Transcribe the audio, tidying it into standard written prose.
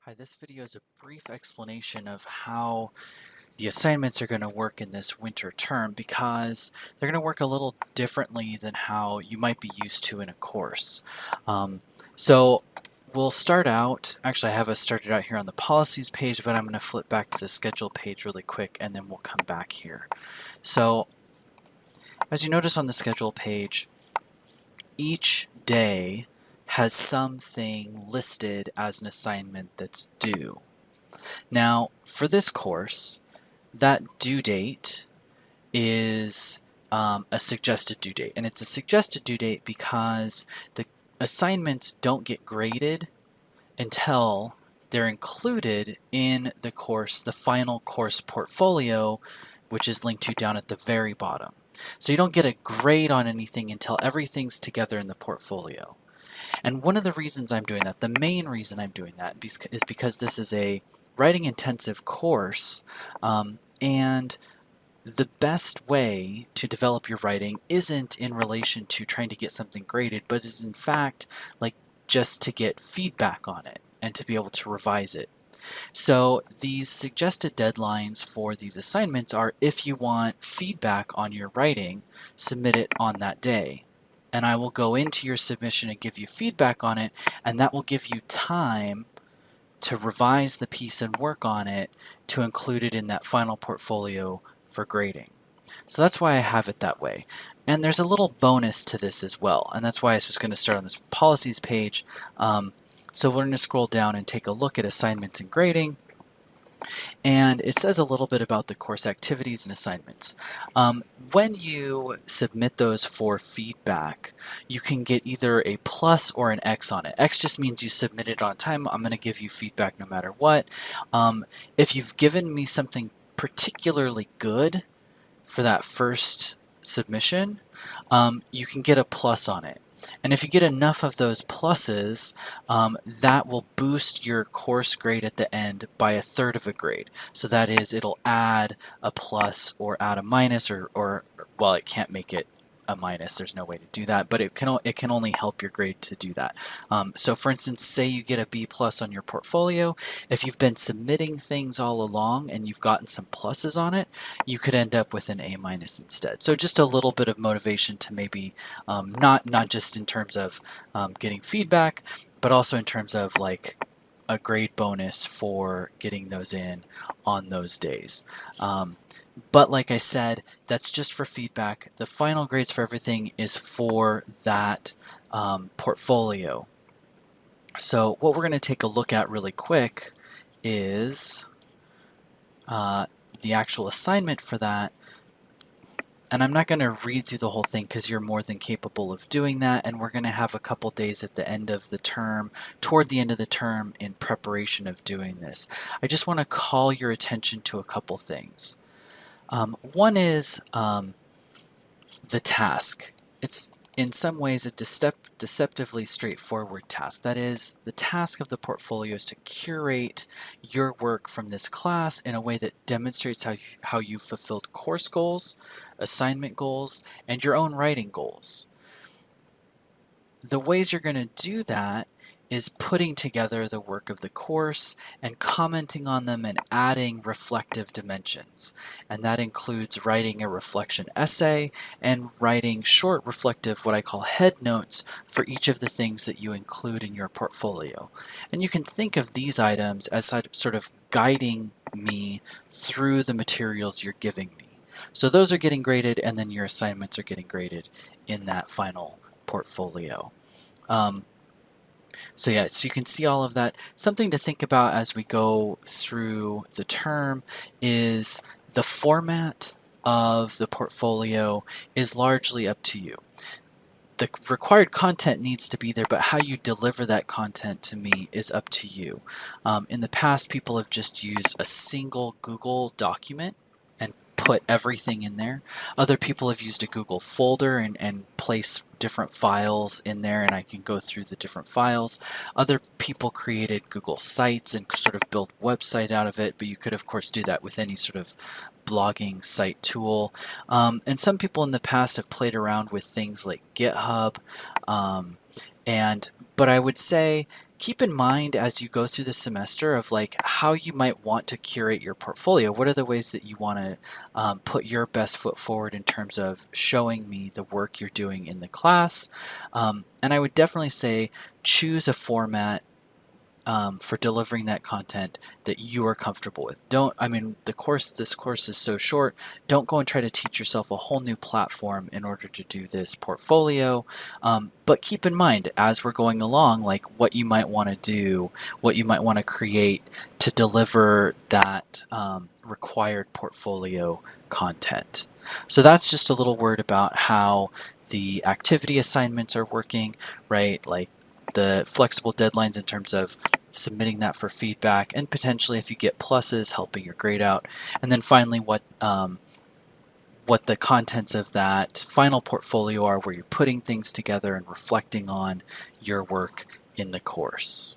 Hi, this video is a brief explanation of how the assignments are going to work in this winter term because they're going to work a little differently than how you might be used to in a course. So we'll start out, actually I have us started out here on the policies page, but I'm going to flip back to the schedule page really quick and then we'll come back here. So as you notice on the schedule page, each day has something listed as an assignment that's due. Now, for this course, that due date is a suggested due date. And it's a suggested due date because the assignments don't get graded until they're included in the course, the final course portfolio, which is linked to down at the very bottom. So you don't get a grade on anything until everything's together in the portfolio. And one of the reasons I'm doing that, the main reason I'm doing that, is because this is a writing intensive course, and the best way to develop your writing isn't in relation to trying to get something graded, but is in fact like just to get feedback on it and to be able to revise it. So these suggested deadlines for these assignments are, if you want feedback on your writing, submit it on that day. And I will go into your submission and give you feedback on it, and that will give you time to revise the piece and work on it to include it in that final portfolio for grading. So that's why I have it that way. And there's a little bonus to this as well, and that's why I was going to start on this policies page. So we're going to scroll down and take a look at assignments and grading. And it says a little bit about the course activities and assignments. When you submit those for feedback, you can get either a plus or an X on it. X just means you submitted on time. I'm going to give you feedback no matter what. If you've given me something particularly good for that first submission, you can get a plus on it. And if you get enough of those pluses, that will boost your course grade at the end by 1/3 of a grade. So that is, it'll add a plus or add a minus, or well, it can't make it a minus. There's no way to do that, but it can only help your grade to do that. So for instance, say you get a B+ on your portfolio. If you've been submitting things all along and you've gotten some pluses on it, you could end up with an A- instead. So just a little bit of motivation to maybe not just in terms of getting feedback, but also in terms of like a grade bonus for getting those in on those days. But like I said, that's just for feedback. The final grades for everything is for that portfolio. So what we're going to take a look at really quick is the actual assignment for that. And I'm not going to read through the whole thing because you're more than capable of doing that, and we're going to have a couple days at the end of the term, toward the end of the term, in preparation of doing this. I just want to call your attention to a couple things. One is the task. It's in some ways a deceptively straightforward task. That is, the task of the portfolio is to curate your work from this class in a way that demonstrates how you fulfilled course goals, assignment goals, and your own writing goals. The ways you're going to do that is putting together the work of the course and commenting on them and adding reflective dimensions. And that includes writing a reflection essay and writing short reflective, what I call head notes, for each of the things that you include in your portfolio. And you can think of these items as sort of guiding me through the materials you're giving me. So those are getting graded, and then your assignments are getting graded in that final portfolio. So yeah, so you can see all of that. Something to think about as we go through the term is the format of the portfolio is largely up to you. The required content needs to be there, but how you deliver that content to me is up to you. In the past, people have just used a single Google document and put everything in there. Other people have used a Google folder and placed different files in there, and I can go through the different files. Other people created Google Sites and sort of built a website out of it, but you could of course do that with any sort of blogging site tool. And some people in the past have played around with things like GitHub, but I would say keep in mind as you go through the semester of like how you might want to curate your portfolio. What are the ways that you want to put your best foot forward in terms of showing me the work you're doing in the class? And I would definitely say choose a format for delivering that content that you are comfortable with. This course is so short. Don't go and try to teach yourself a whole new platform in order to do this portfolio. But keep in mind as we're going along, like what you might want to do, what you might want to create to deliver that required portfolio content. So that's just a little word about how the activity assignments are working, right? Like the flexible deadlines in terms of submitting that for feedback, and potentially if you get pluses, helping your grade out. And then finally, what the contents of that final portfolio are, where you're putting things together and reflecting on your work in the course.